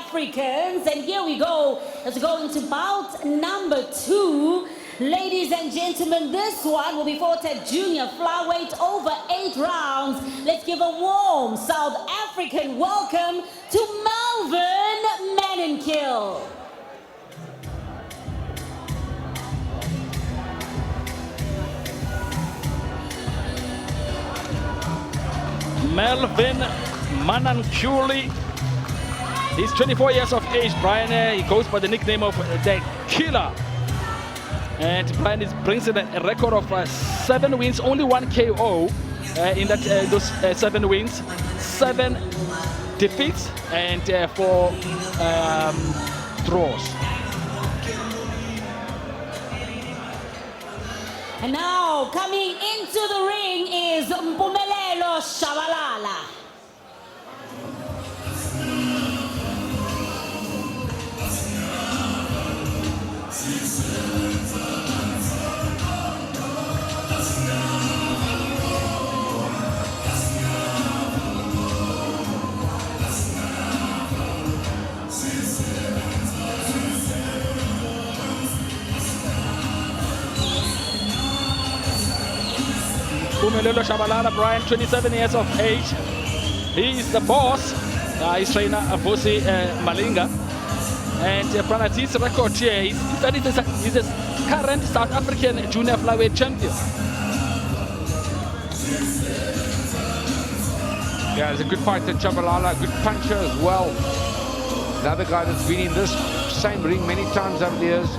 Africans. And here we go. Let's go into bout number 2. Ladies and gentlemen, this one will be fought at junior flyweight over 8 rounds. Let's give a warm South African welcome to Melvin Manenkill. Melvin Manenkill. He's 24 years of age, Brian. He goes by the nickname of the Killer. And Brian brings in a record of 7 wins, only 1 KO in those 7 wins, 7 defeats, and 4 draws. And now coming into the ring is Mpumelelo Shabalala. Mpumelelo Shabalala, Brian, 27 years of age. He is the boss. He's trainer Vusi Malinga. And Brian, his record here, he's a current South African junior flyweight champion. Yeah, he's a good fighter, Shabalala, good puncher as well. Another guy that's been in this same ring many times over the years.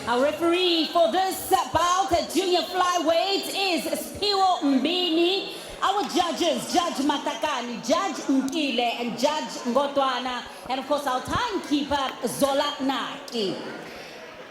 Our referee for this bout at junior flyweight is Spiwo Mbini. Our judges, Judge Matakani, Judge Nkile, and Judge Ngotwana. And of course, our timekeeper, Zola Naki.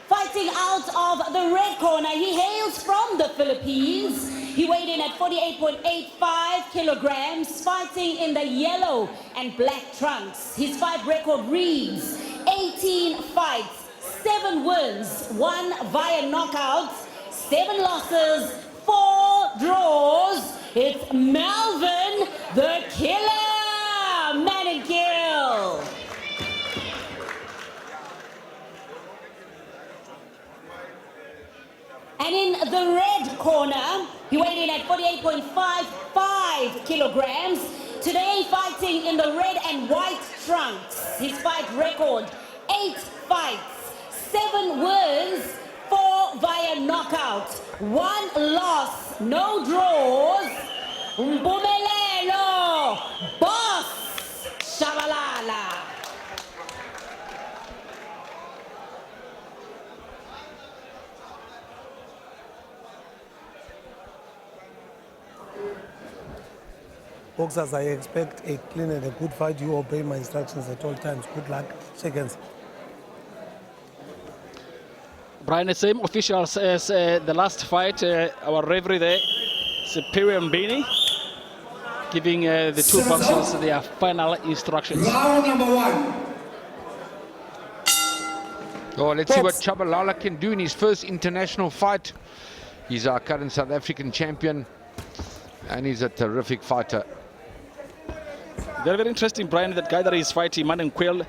Fighting out of the red corner, he hails from the Philippines. He weighed in at 48.85 kilograms, fighting in the yellow and black trunks. His fight record reads 18 fights, 7 wins, 1 via knockouts, 7 losses, 4 draws. It's Melvin the Killer Manenkill. And in the red corner, he weighed in at 48.55 kilograms. Today fighting in the red and white trunks. His fight record, 8 fights, 7 wins, 4 via knockout, 1 loss, no draws. Mpumelelo, Boss Shabalala. Boxers, I expect a clean and a good fight. You obey my instructions at all times. Good luck. Shake hands. Brian, the same officials as the last fight, our referee there, Superior Mbini, giving the 2 boxers their final instructions. Round number 1. Oh, let's see what Shabalala can do in his first international fight. He's our current South African champion, and he's a terrific fighter. Very, very interesting, Brian, that guy that is fighting, Manenkill,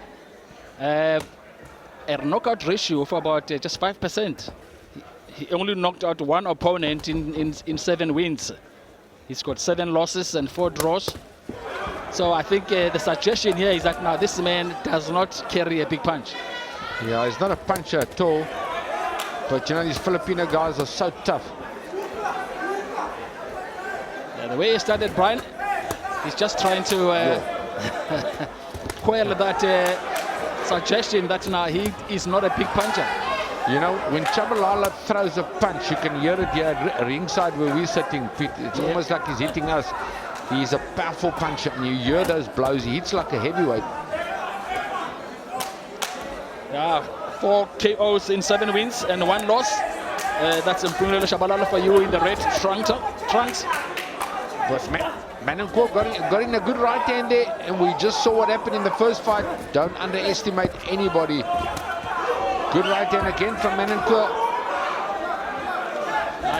a knockout ratio of about just 5%. He only knocked out 1 opponent in 7 wins. He's got 7 losses and 4 draws. So I think the suggestion here is that now this man does not carry a big punch. Yeah, he's not a puncher at all. But you know, these Filipino guys are so tough. Yeah, the way he started, Brian, he's just trying to quell that suggestion that now he is not a big puncher. You know, when Shabalala throws a punch, you can hear it here ringside where we're sitting. It's almost like he's hitting us. He's a powerful puncher, and you hear those blows. He hits like a heavyweight. Yeah, 4 KOs in 7 wins and 1 loss. That's Mpumelelo Shabalala for you in the red trunks. But Manenkill got in a good right hand there, and we just saw what happened in the first fight. Don't underestimate anybody. Good right hand again from Menenko.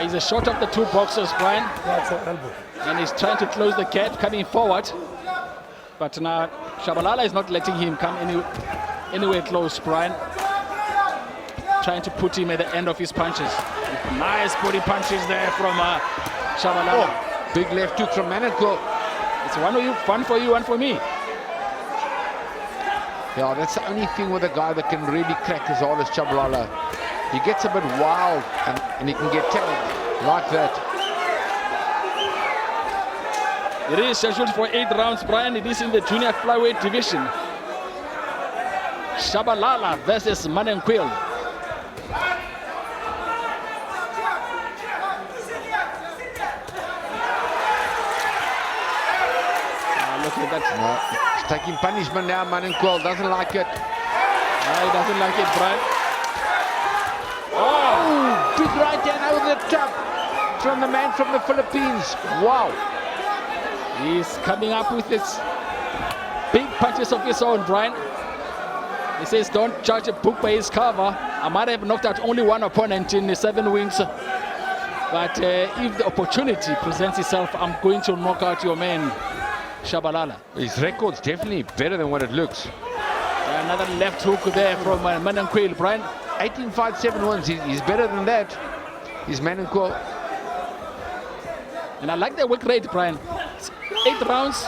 He's a short of the two boxers, Brian. That's an elbow. And he's trying to close the gap, coming forward. But now Shabalala is not letting him come anywhere close, Brian. Trying to put him at the end of his punches. Nice body punches there from Shabalala. Oh, big left hook from Menenko. It's one for you, one for me. Yeah, that's the only thing with a guy that can really crack as hard as Shabalala. He gets a bit wild and he can get tagged like that. It is scheduled for 8 rounds, Brian. It is in the junior flyweight division. Shabalala versus Manenquil. Look at that. He's taking punishment now, Manenquil doesn't like it. He doesn't like it, Brian. Oh, big right hand over the top from the man from the Philippines. Wow. He's coming up with his big punches of his own, Brian. He says, don't judge a book by his cover. I might have knocked out only one opponent in the 7 wins. But if the opportunity presents itself, I'm going to knock out your man, Shabalala. His record's definitely better than what it looks. Another left hook there from Manenquil, Brian. 18 fights, 7 wins. He's better than that. He's Manenquil. And I like the work rate, Brian. 8 rounds,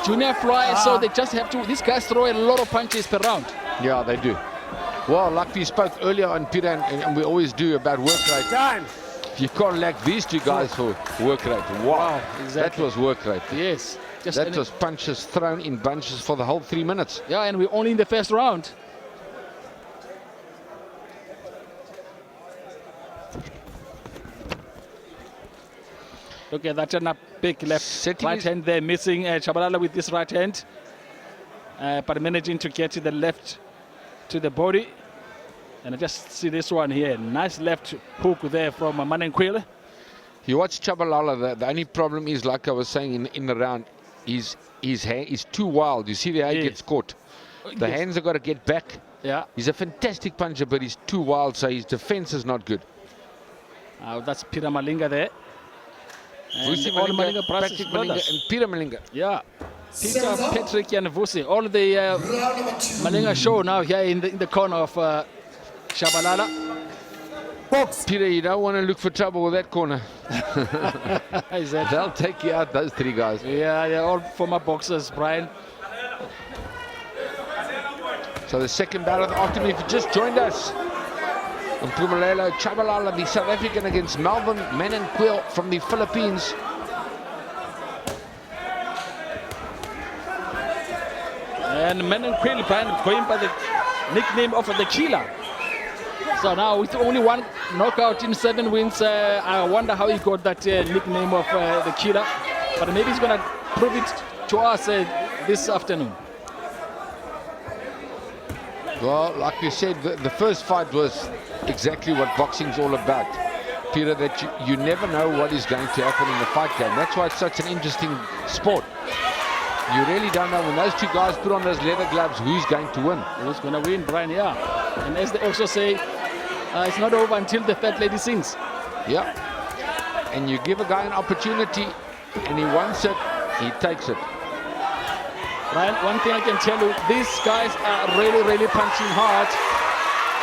junior fly, so they just have to, these guys throw a lot of punches per round. Yeah, they do. Well, like we spoke earlier on, Peter, and we always do about work rate. Time. You can't lack these two guys for work rate. Wow, exactly. That was work rate. Yes. That was punches thrown in bunches for the whole 3 minutes. Yeah, and we're only in the first round. Look at that, and a big left right hand there, missing Shabalala with this right hand. But managing to get to the left to the body. And I just see this one here. Nice left hook there from Manenquil. You watch Shabalala, the only problem is, like I was saying in the round, his hand is too wild. You see the how he gets caught. The hands have got to get back. Yeah. He's a fantastic puncher, but he's too wild, so his defense is not good. That's Peter Malinga there. And Vusi all Malinga, Malinga brothers, Patrick Malinga, and Peter Malinga. Yeah. Peter, Patrick, and Vusi. All the Malinga show now here in the corner of Shabalala. Box. Peter, you don't want to look for trouble with that corner. They'll take you out, those 3 guys. Yeah, they're all former boxers, Brian. So the second battle of the afternoon, if you just joined us, Mpumelelo Shabalala, the South African, against Melvin Manenquil from the Philippines. And Manenquil, Brian, going by the nickname of the Killer. So now with only 1 knockout in 7 wins, I wonder how he got that nickname of the Killer. But maybe he's going to prove it to us this afternoon. Well, like you said, the first fight was exactly what boxing's all about. Peter, that you never know what is going to happen in the fight game. That's why it's such an interesting sport. You really don't know when those 2 guys put on those leather gloves who's going to win. Who's going to win, Brian, yeah. And as they also say, it's not over until the fat lady sings. Yeah. And you give a guy an opportunity and he wants it, he takes it. Brian, one thing I can tell you, these guys are really, really punching hard.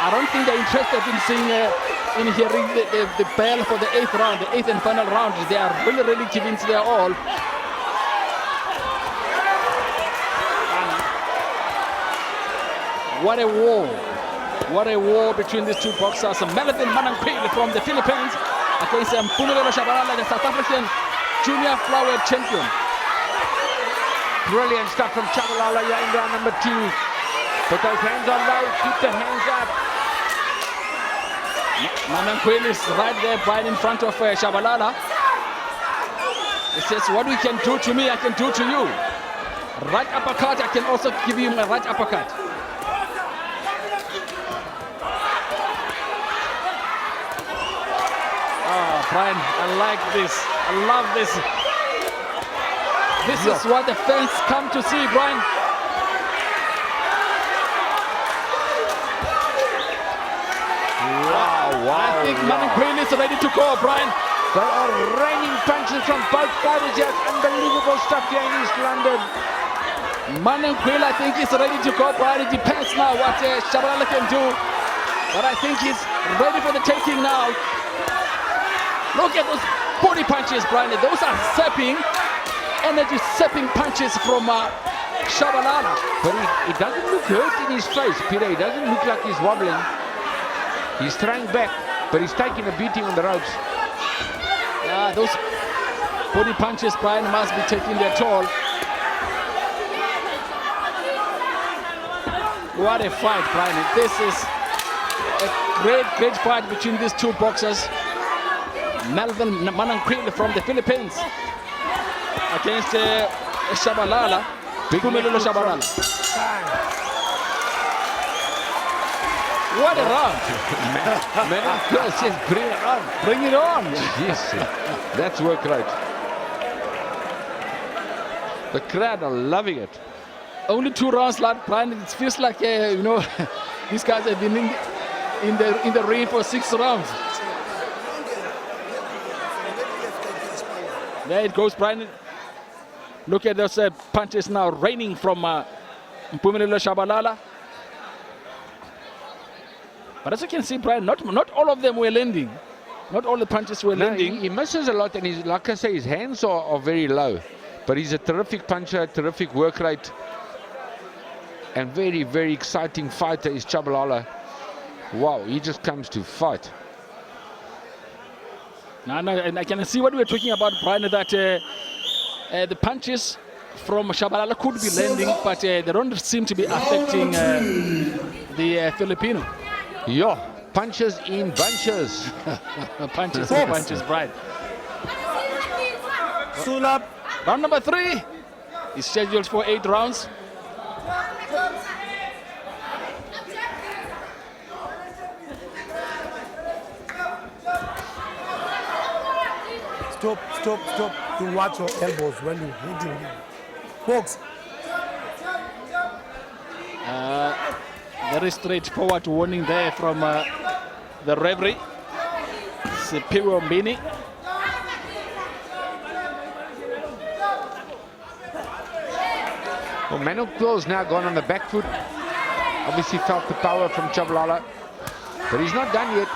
I don't think they're interested in seeing, in hearing the bell for the 8th round, the 8th and final round. They are really, really giving to their all. What a war. What a war between these 2 boxers. Melvin Manenquil from the Philippines against Mpumelelo Shabalala, the South African junior flyweight champion. Brilliant stuff from Shabalala here in round number 2. Put those hands on low, keep the hands up. Manenquil is right there, right in front of Shabalala. He says, what we can do to me, I can do to you. Right uppercut, I can also give you a right uppercut. Brian, I like this. I love this. This is what the fans come to see, Brian. think Manquil is ready to go, Brian. They are raining punches from both fighters here. It's unbelievable stuff here in East London. Manquil, I think, is ready to go, Brian. It depends now what Shabalala can do. But I think he's ready for the taking now. Look at those body punches, Brian. Those are zapping, energy-sapping punches from Shabalala. But he doesn't look hurt in his face, Peter. He doesn't look like he's wobbling. He's throwing back, but he's taking a beating on the ropes. Yeah, those body punches, Brian, must be taking their toll. What a fight, Brian. This is a great fight between these two boxers. Melvin Manquil from the Philippines against Shabalala. Pumelelo Shabalala. What a round! Man, says bring it on. Bring it on! Yes, that's work rate. The crowd are loving it. Only 2 rounds left, Brian. It feels like you know, these guys have been in the ring for 6 rounds. There it goes, Brian. Look at those punches now raining from Mpumelelo Shabalala. But as you can see, Brian, not all of them were landing. Not all the punches were landing. He misses a lot, and he's, like I say, his hands are very low. But he's a terrific puncher, terrific work rate, and very, very exciting fighter is Shabalala. Wow, he just comes to fight. No, and I can see what we're talking about, Brian, that the punches from Shabalala could be landing, but they don't seem to be affecting the Filipino. Yeah, punches in bunches. Punches in bunches, Brian. Sulap. Round number 3 is scheduled for 8 rounds. Stop. You watch your elbows when you're hitting him. Folks. Very straightforward warning there from the referee, Siphiwe Mbini. Well, Manquil's now gone on the back foot. Obviously felt the power from Shabalala. But he's not done yet.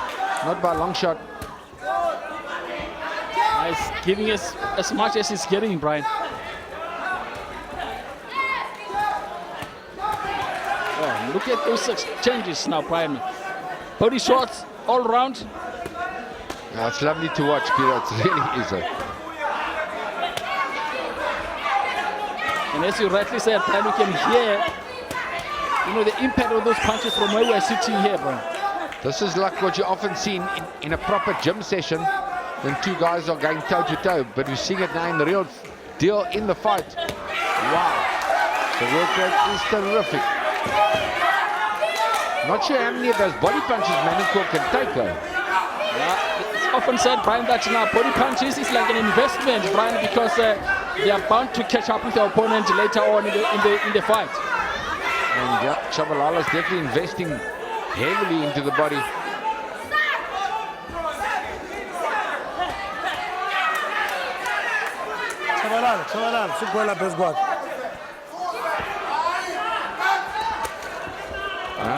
Not by a long shot. He's giving us as much as he's getting, Brian. Oh, look at those exchanges now, Brian. Body shots all around. It's lovely to watch, Peter. It really is. And as you rightly said, Brian, you can hear, you know, the impact of those punches from where we're sitting here, Brian. This is like what you often see in a proper gym session when 2 guys are going toe-to-toe. But we're seeing it now in the real deal in the fight. Wow. The work rate is terrific. Not sure how many of those body punches Manquil can take, though. Yeah, it's often said, Brian, that now body punches is like an investment, Brian, because they are bound to catch up with their opponent later on in the fight. And yeah, Shabalala is definitely investing heavily into the body. Shabalala, Sukwela Pesquad.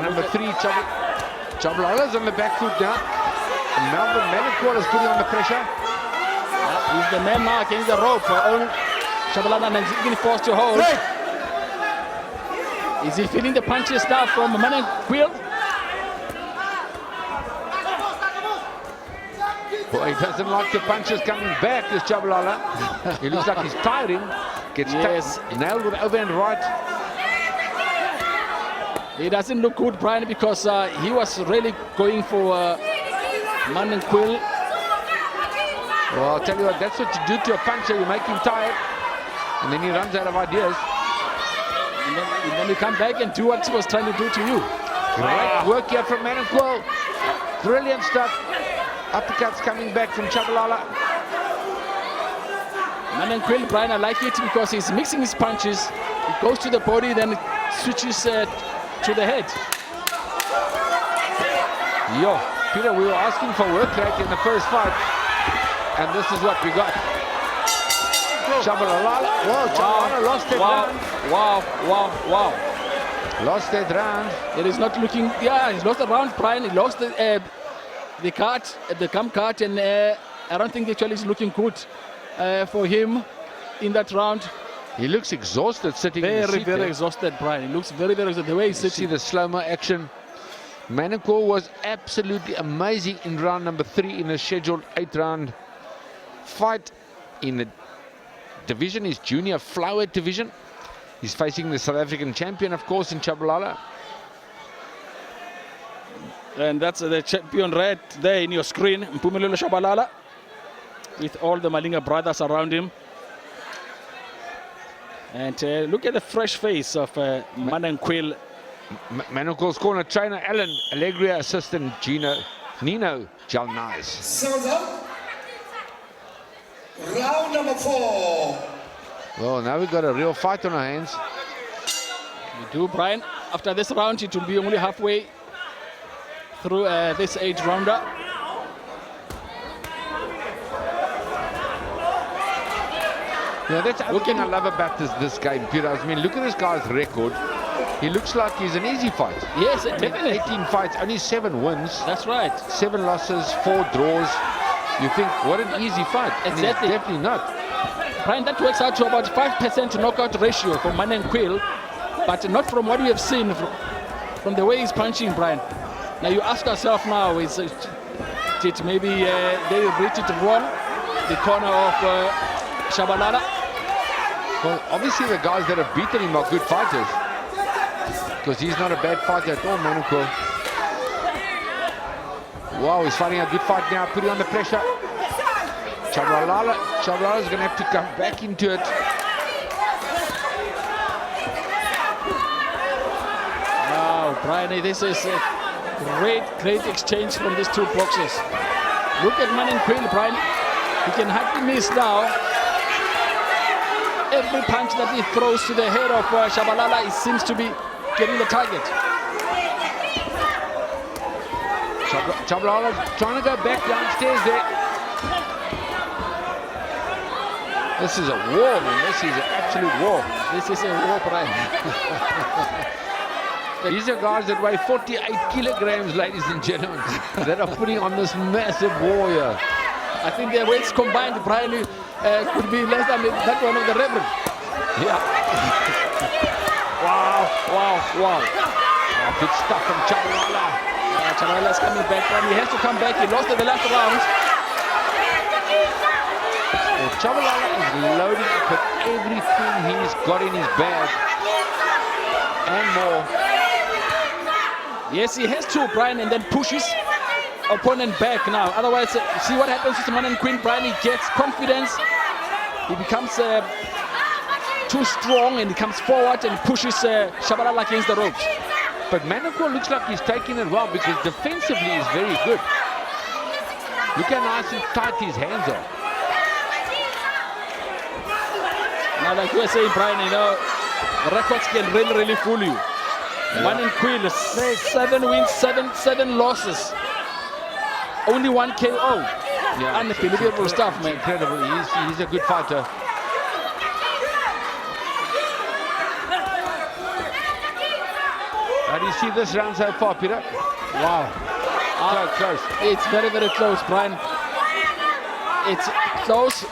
Number 3, Shabalala's on the back foot now. And Melvin Manquil is putting on the pressure. He's the man now against the rope. Shabalala is being forced to hold. Is he feeling the punches now from Manquil? Well, he doesn't like the punches coming back, this Shabalala. He looks like he's tiring. Gets nailed with overhand right. He doesn't look good, Brian, because he was really going for Manquil. Well, I'll tell you what, that's what you do to a puncher. You make him tired, and then he runs out of ideas. And then you come back and do what he was trying to do to you. Great work here from Manquil. Brilliant stuff. Uppercuts coming back from Shabalala. Manquil, Brian, I like it because he's mixing his punches. He goes to the body, then switches to the head. Yo, Peter, we were asking for work rate in the first fight, and this is what we got. Shabalala. Whoa, Shabalala lost that round. Wow. Lost that round. It is not looking. Yeah, he's lost the round, Brian. He lost the card, the cam card, and I don't think actually it's looking good for him in that round. He looks exhausted sitting in the seat Very there. exhausted, Brian. He looks very exhausted. The way he's You sitting. see the slow-mo action. Manacor was absolutely amazing in round number 3 in a scheduled 8-round fight in the division, his junior flyweight division. He's facing the South African champion, of course, in Chabalala. And that's the champion right there in your screen, Mpumelelo Shabalala, with all the Malinga brothers around him. And look at the fresh face of Mananquil. Manacor's corner trainer, Alan Allegria, assistant Nino Jalnais. Sounds up. Round number 4. Well, now we've got a real fight on our hands. We do, Brian. After this round, it will be only halfway through this 8-rounder. Yeah, that's one thing I love about this game, Peter. I mean, look at this guy's record. He looks like he's an easy fight. Yes, definitely. 18 fights, only 7 wins. That's right. 7 losses, 4 draws. You think, what an easy fight. And it's Exactly. definitely not. Brian, that works out to about 5% knockout ratio for Mananquil, but not from what we have seen from the way he's punching, Brian. Now you ask yourself now, did maybe they read it wrong, the corner of Shabalala? Well, obviously the guys that have beaten him are good fighters. Because he's not a bad fighter at all, Manacor. Wow, he's fighting a good fight now, putting on the pressure. Chabalala's going to have to come back into it. Wow, Brian, this is a great exchange from these two boxers. Look at Mananquil, Brian. He can hardly miss now. Every punch that he throws to the head of Shabalala, it seems to be getting the target. Chabalala's trying to go back downstairs there. This is a war, man. This is an absolute war. This is a war, Brian. These are guys that weigh 48 kilograms, ladies and gentlemen, that are putting on this massive war here. I think their weights combined, Brian, could be less than that one of the Reverend. Yeah. Wow. Good stuff from Chabalala. Chabalala's coming back, and he has to come back. He lost in the last round. Well, Chabalala is loading up with everything he's got in his bag and more. Yes, he has to, Brian, and then pushes opponent back now. Otherwise, see what happens to Mananquil, Brian. He gets confidence. He becomes too strong and he comes forward and pushes Shabalala against the ropes. But Manacor looks like he's taking it well because defensively he's very good. Look how nice and tight his hands are. Now, like you were saying, Brian, you know, records can really fool you. Mananquil, 7 wins, 7 losses. Only 1 KO. Yeah, Unbelievable stuff, man. Incredible. He's a good fighter. How do you see this round so far, Peter? Wow. Close. It's very close, Brian. It's close,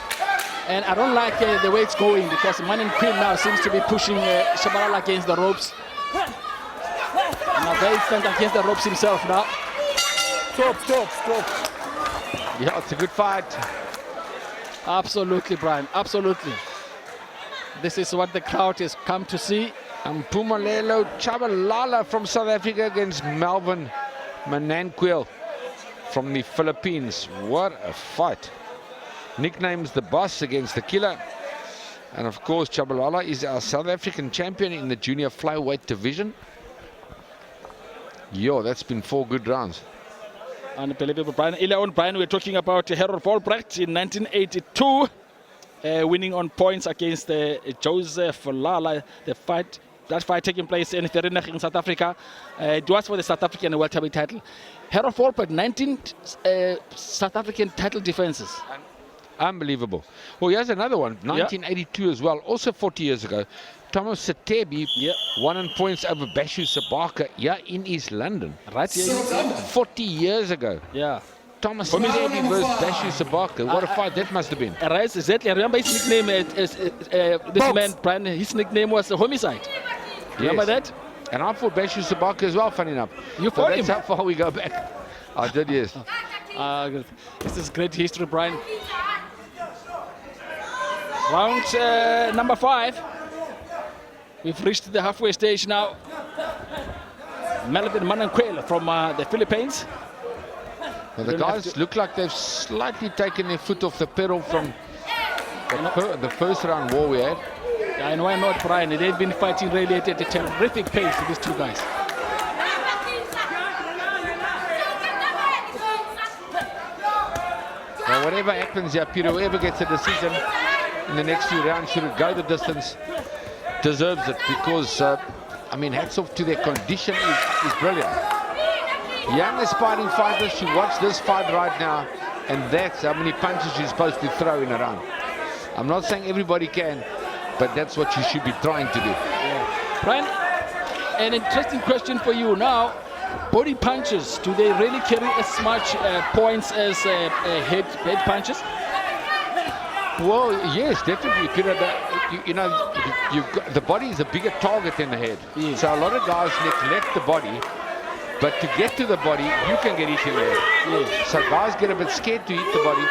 and I don't like the way it's going because Mananquil now seems to be pushing Shabalala against the ropes. Now they stand against the ropes himself now. Stop. Yeah, it's a good fight. Absolutely, Brian. Absolutely. This is what the crowd has come to see. Mpumelelo Shabalala from South Africa against Melvin Mananquil from the Philippines. What a fight. Nicknames the boss against the killer. And of course, Shabalala is our South African champion in the junior flyweight division. Yo, that's been 4 good rounds. Unbelievable, Brian. Earlier on, Brian, we were talking about Harold Volbrecht in 1982, winning on points against Joseph Lala. The fight that fight taking place in Vereeniging in South Africa. It was for the South African welterweight title. Harold Volpert, 19 South African title defenses. Unbelievable. Well, here's another one, 1982 as well, also 40 years ago. Thomas Satebi won on points over Bashu Sabaka in East London. Right here. 40 years ago. Yeah. Thomas Satebi versus Bashu Sabaka. What a fight that must have been. Right, exactly. I remember his nickname, this man, Brian, his nickname was Homicide. Remember that? And I fought Bashu Sabaka as well, funny enough. You fought him? That's how far we go back. I did, yes. This is great history, Brian. Round number 5. We've reached the halfway stage now. Melvin Mananquel from the Philippines. Well, the guys look like they've slightly taken their foot off the pedal from the first round war we had. And why not, Brian? They've been fighting really at a terrific pace, these two guys. Well, whatever happens here, Peter, whoever gets a decision in the next few rounds, should it go the distance, deserves it, because, I mean, hats off to their condition is brilliant. Young aspiring fighters should watch this fight right now, and that's how many punches you're supposed to throw in a round. I'm not saying everybody can, but that's what you should be trying to do. Yeah. Brian, an interesting question for you now. Body punches, do they really carry as much points as head punches? Well, yes, definitely, Peter. You know, the body is a bigger target than the head. Yes. So a lot of guys neglect the body, but to get to the body, you can get hit in the head. Yes. So guys get a bit scared to hit the body.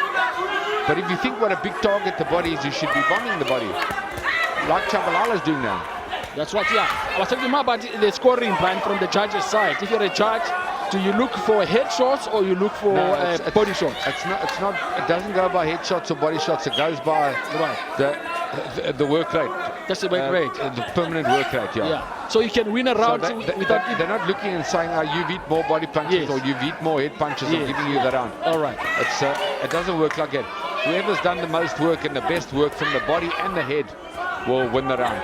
But if you think what a big target the body is, you should be bombing the body, like Chabalala's doing now. That's right, yeah. I was talking more about the scoring, Brian, from the judge's side. If you're a judge, do you look for head shots or you look for body shots? It's not. It doesn't go by head shots or body shots. It goes by the work rate. That's the work rate. The permanent work rate. Yeah. So you can win a round without. They're not looking and saying, "Oh, you've hit more body punches or you've hit more head punches." I'm giving you the round. All right. It doesn't work like that. Whoever's done the most work and the best work from the body and the head will win the round.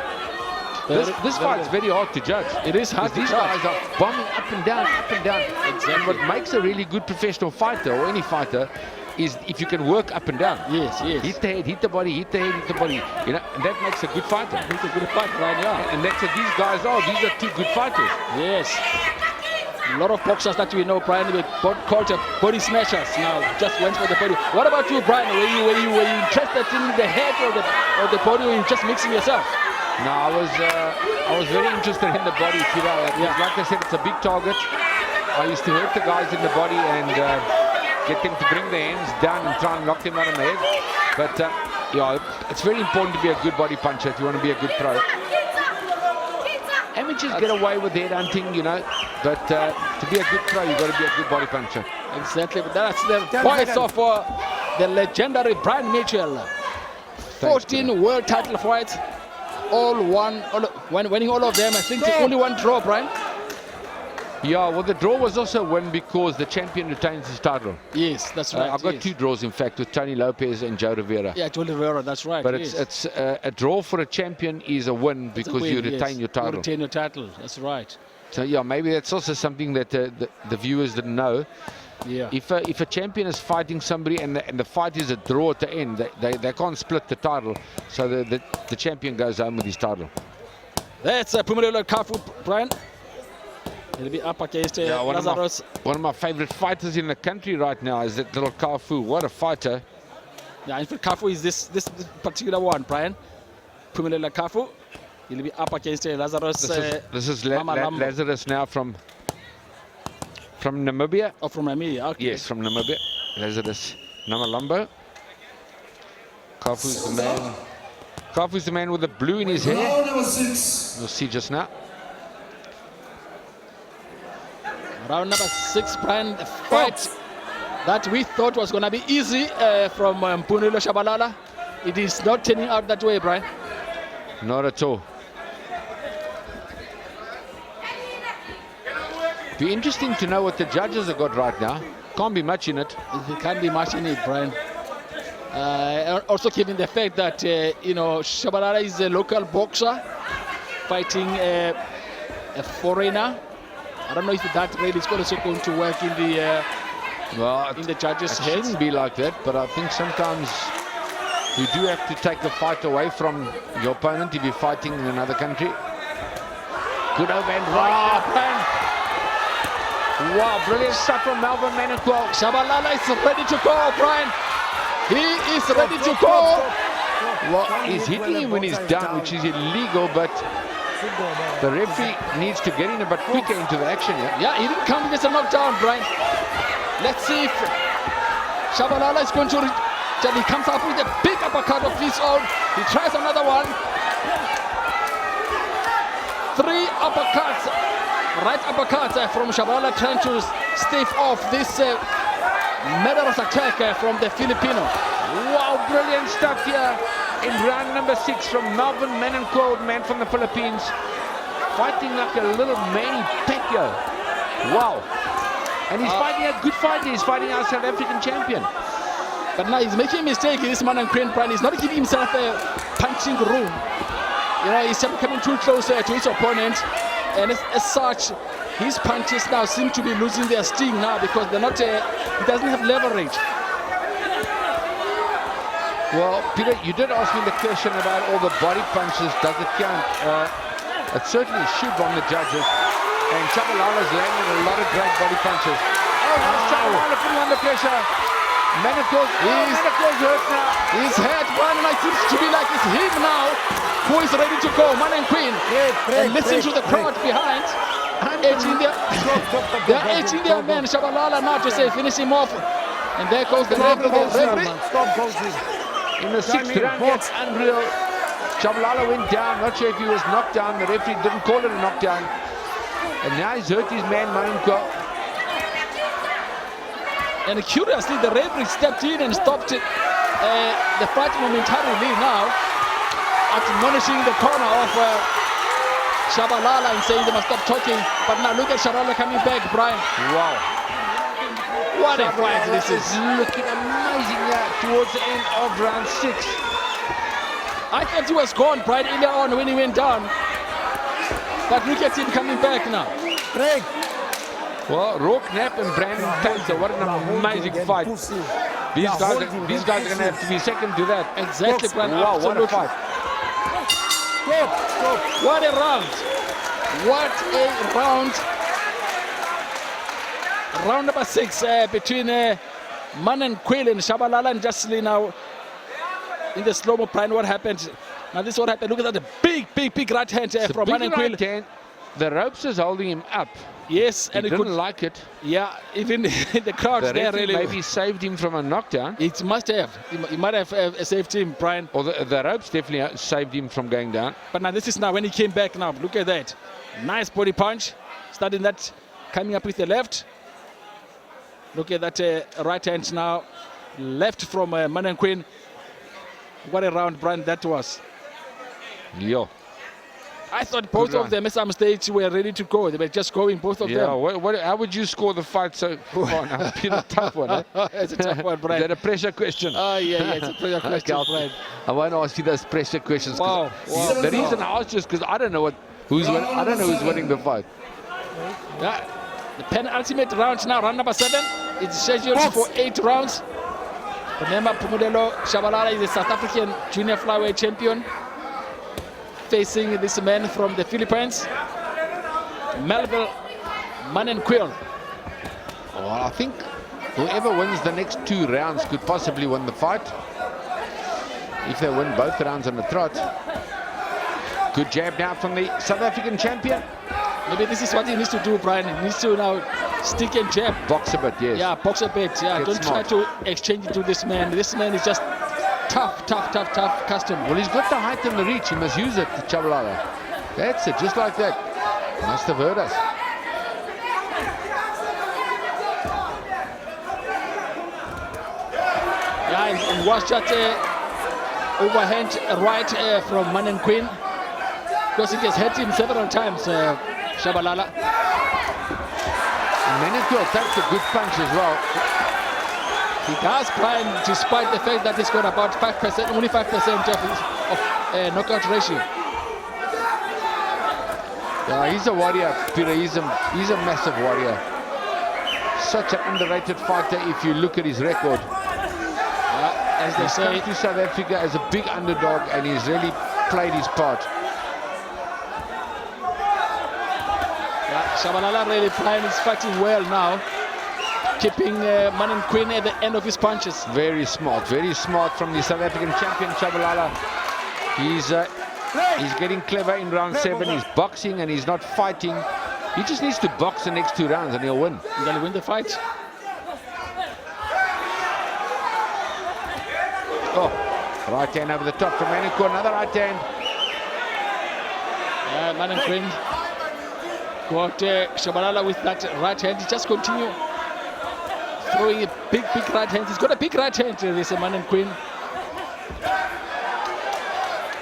This fight's very hard to judge. It is hard to judge. These guys are bombing up and down, up and down. Exactly. And what makes a really good professional fighter, or any fighter, is if you can work up and down. Yes. Hit the head, hit the body, hit the head, hit the body. You know, and that makes a good fighter. It's a good fight, right? Yeah. And that's what these guys are. These are two good fighters. Yes. A lot of boxers that we know, Brian, with called body smashers now. Just went for the body. What about you, Brian? Were you interested in the head or the body, or were you just mixing yourself? No, I was very interested in the body, Peter. Like I said, it's a big target. I used to hurt the guys in the body and get them to bring their hands down and try and knock them out on the head. But it's very important to be a good body puncher if you want to be a good pro. Amateurs get away with head hunting, you know, but to be a good pro, you've got to be a good body puncher. Exactly. That's the voice of the legendary Brian Mitchell. 14 world title fights. Winning all of them. I think the only one draw, Brian. Yeah, well, the draw was also won because the champion retains his title. Yes, that's right. I've got 2 draws, in fact, with Tony Lopez and Joe Rivera. Yeah, Joe Rivera, that's right. But it's a draw for a champion is a win because you retain your title. You retain your title, that's right. So, yeah, maybe that's also something that the viewers didn't know. Yeah. If a champion is fighting somebody and the fight is a draw at the end, they can't split the title, so the champion goes home with his title. That's Pumulelo Kafu, Brian. He'll be up against Lazarus. One of my favorite fighters in the country right now is that little Kafu. What a fighter. Yeah, in fact, Kafu is this particular one, Brian. Pumulelo Kafu. He'll be up against Lazarus. This is Lazarus now from Namibia. Oh, from Namibia, okay. Yes, from Namibia. Lazarus Namalambo. Kafu's the man. Kafu's the man with the blue in his hair. Round number 6. You'll see just now. Round number 6, Brian. The fight that we thought was going to be easy from Mpumelelo Shabalala. It is not turning out that way, Brian. Not at all. Be interesting to know what the judges have got right now. Can't be much in it. There can't be much in it, Brian. Also given the fact that, Shabalala is a local boxer. fighting a foreigner. I don't know if that really is also going to work in the judges' It heads. shouldn't be like that, but I think sometimes you do have to take the fight away from your opponent if you're fighting in another country. Good overhand right. Wow, brilliant stuff from Melvin Manenquil. Shabalala is ready to go, Brian. He is ready to go. Well, he's hitting him when he's down, which is illegal, but the referee needs to get in a bit quicker into the action. Yeah, he didn't come against a knockdown, Brian. Let's see if Shabalala is going to... He comes up with a big uppercut of his own. He tries another one. 3 uppercuts. Right uppercuts from Shabalala, trying to stave off this murderous attack from the Filipino. Wow, brilliant stuff here in round number 6 from Melvin Manenquil, man from the Philippines. Fighting like a little Manny Pacquiao. Wow. And he's fighting a good fight. He's fighting our South African champion. But now he's making a mistake. This man and Queen Brian. He's not giving himself a punching room. You know, he's coming too close to his opponent. And as such, his punches now seem to be losing their sting now because they're not, he doesn't have leverage. Well, Peter, you did ask me the question about all the body punches. Does it count? It certainly should on the judges. And Shabalala's landing a lot of great body punches. Oh, Shabalala putting under pressure. Manenquil's hurt now. He's hurt, Brian, and it seems to be like it's him now who is ready to go. Man and Queen. And listen to the crowd behind. They're edging their man, Shabalala, now to say finish him off. And there goes the referee. In the 6th round, that's unreal. Shabalala went down. Not sure if he was knocked down. The referee didn't call it a knockdown. And now he's hurt his man, Manenquil. And curiously, the referee stepped in and stopped it, the fight momentarily now, admonishing the corner of Shabalala and saying they must stop talking. But now look at Shabalala coming back, Brian. Wow. What a fight this is. Looking amazing here towards the end of round 6. I thought he was gone, Brian, earlier on when he went down. But look at him coming back now. Break. Well, Rourke Knapp and Brandon Taylor, what an amazing fight. These guys are going to have to be second to that. Exactly, Brian. Wow, what a fight. What a round. What a round. Round number 6 between Manenquil and Shabalala, and justly now in the slow-mo, Brian, what happened? Now this is what happened. Look at that, big right hand from Manenquil. Right, the ropes is holding him up. Yes, and he didn't like it. Yeah, even the crowd there really maybe saved him from a knockdown. It must have. He might have saved him, Brian. Or the ropes definitely saved him from going down. But now this is now when he came back now. Look at that. Nice body punch. Starting that, coming up with the left. Look at that right hand now. Left from Manenquil. What a round, Brian, that was. Yo. I thought both of them at some stage were ready to go. They were just going, both of them. Yeah, how would you score the fight so far now? It's been a tough one, eh? It's a tough one, Brian. Is that a pressure question? Oh, yeah, it's a pressure question, Brian. I won't ask you those pressure questions. Wow. The reason I asked you is because I don't know who's winning the fight. Yeah, the penultimate round now, round number 7. It's scheduled for 8 rounds. Remember, Pumudelo Shabalala is a South African junior flyweight champion, facing this man from the Philippines, Melvin Manenquil. Well, I think whoever wins the next 2 rounds could possibly win the fight. If they win both rounds on the trot. Good jab now from the South African champion. Maybe this is what he needs to do, Brian. He needs to now stick and jab. Box a bit, yes. Yeah, box a bit. Yeah, Get don't smart. try to exchange it to this man. This man is just tough custom. Well, he's got the height and the reach. He must use it, Shabalala. That's it, just like that. Must have heard us. Yeah, and watch that overhand right from Manenquil, because it has hurt him several times, Shabalala. Manenquil takes a good punch as well. He does, Brian, despite the fact that he's got about 5%, only 5% of knockout ratio. Yeah, he's a warrior, Peter. He's a massive warrior. Such an underrated fighter if you look at his record. As they He's say, come to South Africa as a big underdog and he's really played his part. Shabalala really playing, is fighting well now, keeping Man Queen at the end of his punches. Very smart from the South African champion, Shabalala. He's getting clever in round 7. He's boxing and he's not fighting. He just needs to box the next 2 rounds and he'll win. He'll win the fight. Oh, right hand over the top from Manenko, another right hand. Man Queen got Shabalala with that right hand. He just continue throwing a big right hand. He's got a big right hand, this Man Queen.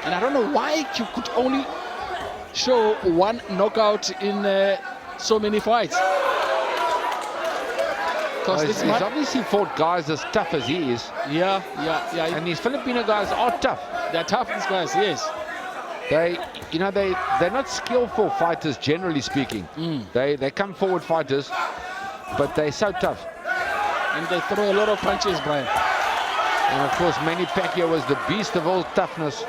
And I don't know why you could only show 1 knockout in so many fights. Because He's obviously fought guys as tough as he is. Yeah. And these Filipino guys are tough. They're tough, these guys, yes. They're not skillful fighters, generally speaking. They come forward fighters, but they're so tough. And they throw a lot of punches, Brian. And of course, Manny Pacquiao was the beast of all toughness.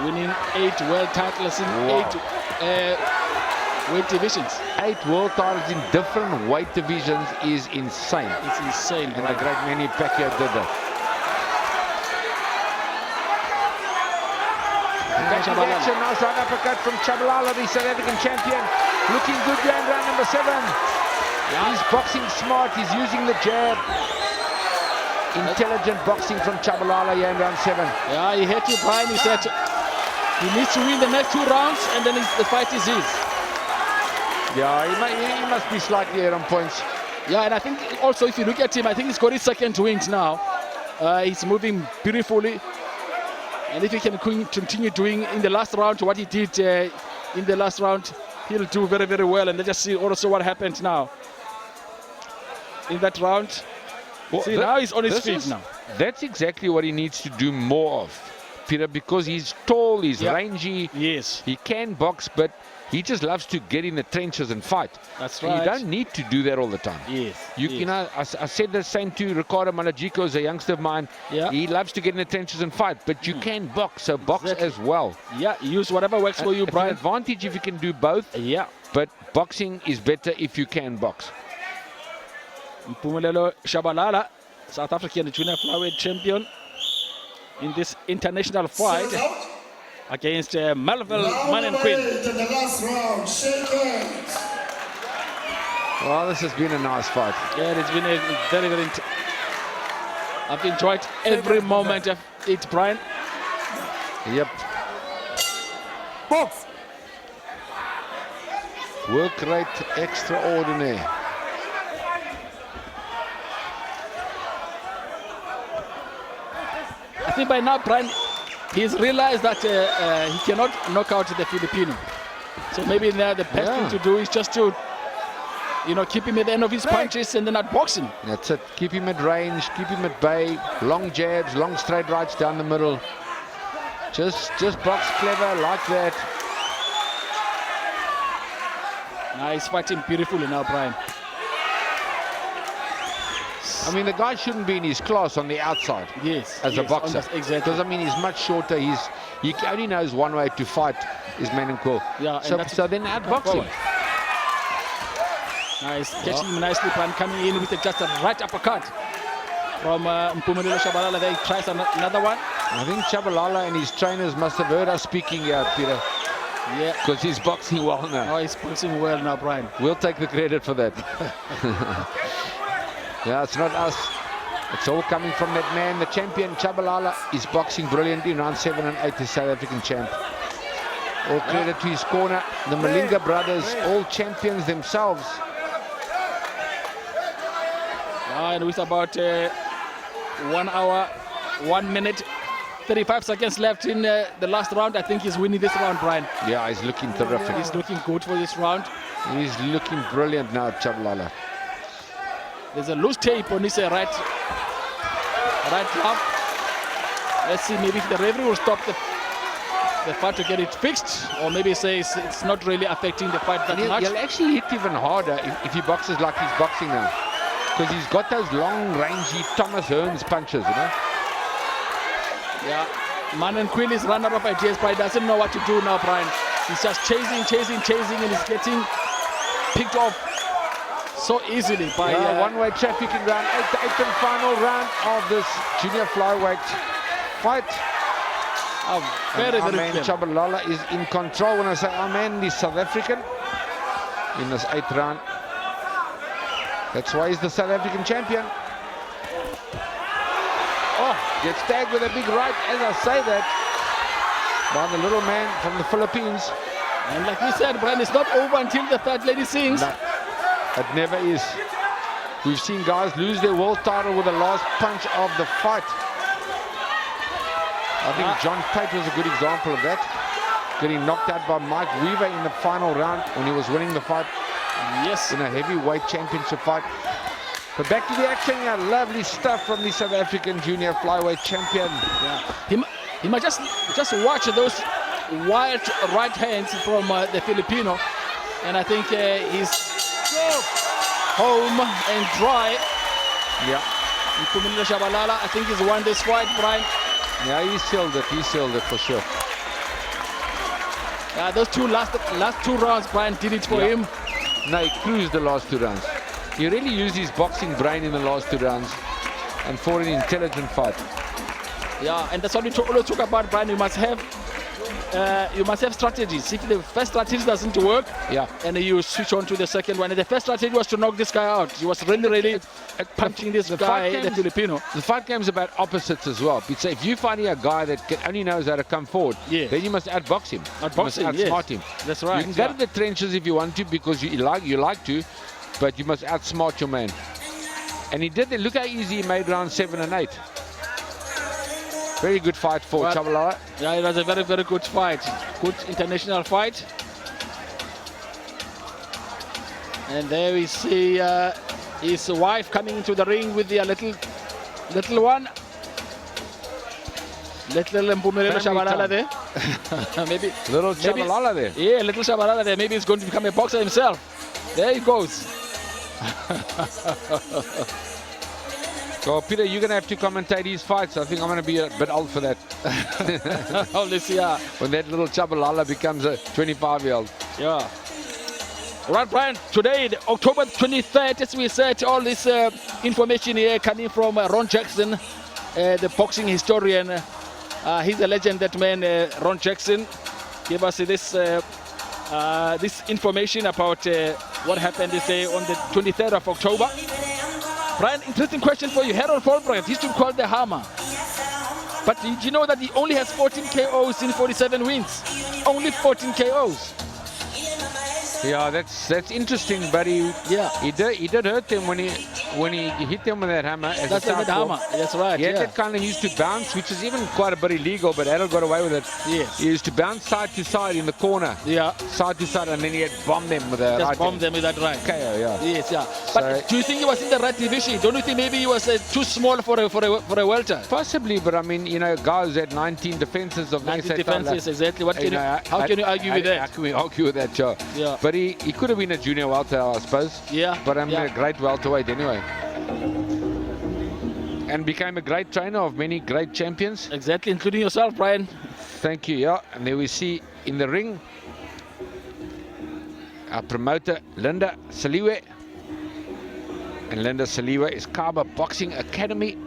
Winning 8 world titles in 8 weight divisions. 8 world titles in different weight divisions is insane. It's insane. And the great Manny Pacquiao did that. Back to action, nice right uppercut from Shabalala, the South African champion. Looking good round number 7. He's boxing smart, he's using the jab. Intelligent boxing from Shabalala here in round 7. Yeah, he had to, Brian. He said he needs to win the next 2 rounds and then the fight is his. Yeah, he must be slightly ahead on points. Yeah, and I think also if you look at him, I think he's got his second wind now. He's moving beautifully. And if he can continue doing in the last round what he did in the last round, he'll do very, very well. And let's just see also what happened now in that round. Well, see, now he's on his feet now. That's exactly what he needs to do more of, Peter, because he's tall, he's rangy. Yes. He can box, but he just loves to get in the trenches and fight. That's And right. you don't need to do that all the time. Yes. You know, I said the same to Ricardo Malajiko, a youngster of mine. Yeah. He loves to get in the trenches and fight, but you can box, so box as well. Yeah, use whatever works for you, It's an Brian. advantage if you can do both. Yeah. But boxing is better if you can box. Mpumelelo Shabalala, South African junior flyweight champion in this international fight against Melville Man Queen. In the last round, shake hands. Well, this has been a nice fight. Yeah, it's been a very, very... I've enjoyed every moment of it, Brian. Yep. Box. Work rate extraordinary. I think by now, Brian, he's realized that he cannot knock out the Filipino. So maybe now the best thing to do is just to, keep him at the end of his punches and then outbox him. That's it. Keep him at range, keep him at bay. Long jabs, long straight rights down the middle. Just box clever like that. Now he's fighting beautifully now, Brian. I mean, the guy shouldn't be in his class on the outside. Yes. As a boxer. Exactly. Because, I mean, he's much shorter. He only knows one way to fight is Manenko. Yeah, so then outbox him. Nice. Catching him nicely, Brian, coming in with just a right uppercut from Mpumelelo Shabalala. There he tries another one. I think Shabalala and his trainers must have heard us speaking here, Peter. Yeah. Because he's boxing well now. Oh, he's boxing well now, Brian. We'll take the credit for that. Yeah, it's not us. It's all coming from that man. The champion, Shabalala, is boxing brilliantly in round 7 and 8, the South African champ. All credit to his corner. The Malinga brothers, all champions themselves. And with about 1 hour, 1 minute, 35 seconds left in the last round, I think he's winning this round, Brian. Yeah, he's looking terrific. He's looking good for this round. He's looking brilliant now, Shabalala. There's a loose tape on his right glove. Let's see, maybe if the referee will stop the the fight to get it fixed, or maybe says it's not really affecting the fight that And much. he'll actually hit even harder if he boxes like he's boxing now. Because he's got those long, rangy Thomas Hearns punches, you know. Yeah, Manan Quill is runner of ideas, but he doesn't know what to do now, Brian. He's just chasing, and he's getting picked off so easily by one-way traffic in round 8, the 8th and final round of this junior flyweight fight. very Amen clear. Chabalala is in control. When I say Amen, he's South African in this 8th round. That's why he's the South African champion. Oh, gets tagged with a big right, as I say that, by the little man from the Philippines. And like you said, Brian, it's not over until the third lady sings. No, it never is. We've seen guys lose their world title with the last punch of the fight. I think John Tate was a good example of that. Getting knocked out by Mike Weaver in the final round when he was winning the fight. Yes. In a heavyweight championship fight. But back to the action here. Lovely stuff from the South African junior flyweight champion. Yeah. He might just watch those wild right hands from the Filipino, and I think he's home and dry. Yeah. Mpumelelo Shabalala, I think he's won this fight, Brian. Yeah, he sealed it. He sealed it for sure. Those last two rounds, Brian, did it for him. No, he cruised the last 2 rounds. He really used his boxing brain in the last 2 rounds and fought an intelligent fight. Yeah, and that's what we always talk about, Brian. You must have strategies. If the first strategy doesn't work, and you switch on to the second one. And the first strategy was to knock this guy out. He was really punching this guy, the Filipino. The fight game is about opposites as well. If you're finding a guy that only knows how to come forward, then you must outbox him. You must outsmart him. That's right. You can go to the trenches if you want to because you like to, but you must outsmart your man. And he did it. Look how easy he made round 7 and 8. Very good fight for Chabalala. Yeah, it was a very, very good fight. Good international fight. And there we see his wife coming into the ring with the little one. Little Mpumelelo Shabalala there. maybe Chabalala there. Yeah, little Shabalala there. Maybe he's going to become a boxer himself. There he goes. So, Peter, you're going to have to commentate these fights. I think I'm going to be a bit old for that. Let's see. When that little Chabalala becomes a 25-year-old. Yeah. All right, Brian. Today, October 23rd, as we said, all this information here coming from Ron Jackson, the boxing historian. He's a legend, that man, Ron Jackson. Gave us this information about what happened this day on the 23rd of October. Brian, interesting question for you. Harold Fulbright, he's been called the Hammer. But did you know that he only has 14 KOs in 47 wins? Only 14 KOs. Yeah, that's interesting, but he did hurt them when he hit them with that hammer. That's the hammer. That's right. He had that kind of used to bounce, which is even quite a bit illegal, but Harold got away with it. Yes. He used to bounce side to side in the corner. Yeah. Side to side, and then he had bombed them with that. Just bombed them with that right. KO, yeah. Yes, yeah. But do you think he was in the right division? Don't you think maybe he was too small for a welter? Possibly, but I mean, you know, guys had 19 defenses of 19 defenses, exactly. How can you argue with that? How can we argue with that, Joe? Yeah. But he could have been a junior welter, I suppose. Yeah. But I mean, a great welterweight anyway. And became a great trainer of many great champions. Exactly, including yourself, Brian. Thank you, yeah. And there we see in the ring our promoter, Linda Saliwe. And Linda Saliwe is Kaba Boxing Academy.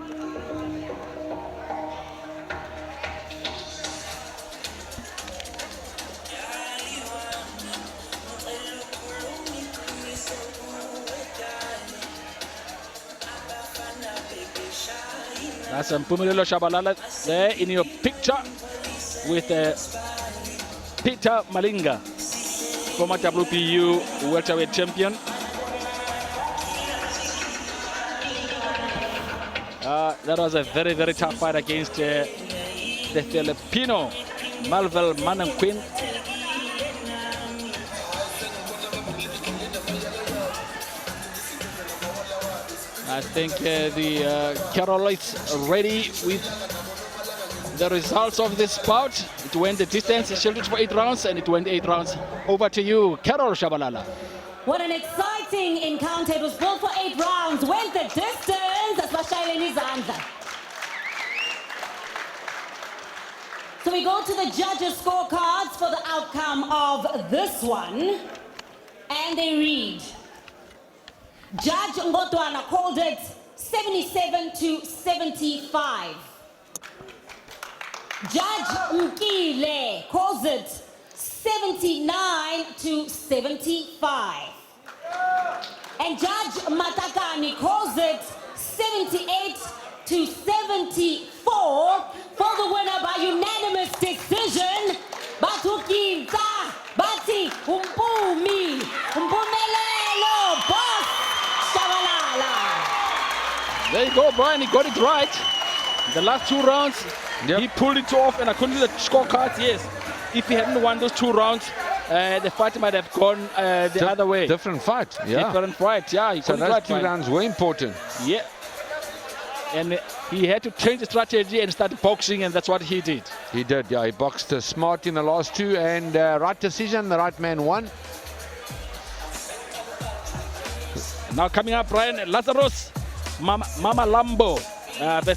That's Mpumelelo Shabalala there in your picture with Peter Malinga, former WPU welterweight champion. That was a very, very tough fight against the Filipino, Malvel Mananquin. I think the Carolites ready with the results of this bout. It went the distance, it scheduled for 8 rounds, and it went 8 rounds. Over to you, Carol Shabalala. What an exciting encounter. It was built for 8 rounds. Went the distance. That's Bashayeleni Zandla. So we go to the judges' scorecards for the outcome of this one. And they read. Judge Ngotwana called it 77-75. Judge Mkile calls it 79-75. And Judge Matakani calls it 78-74 for the winner by unanimous decision. Batukinta Bati Umpumi Umpumelelo Boss Shabalala. There you go, Brian. He got it right. The last 2 rounds, he pulled it off, and according to the scorecards, yes, if he hadn't won those 2 rounds, the fight might have gone the other way. Different fight, yeah. Different fight, yeah. So those 2 rounds were important. Yeah. And he had to change the strategy and start boxing, and that's what he did. He did, yeah. He boxed smart in the last 2, and right decision, the right man won. Now coming up, Brian, Lazarus Mama Lambo, the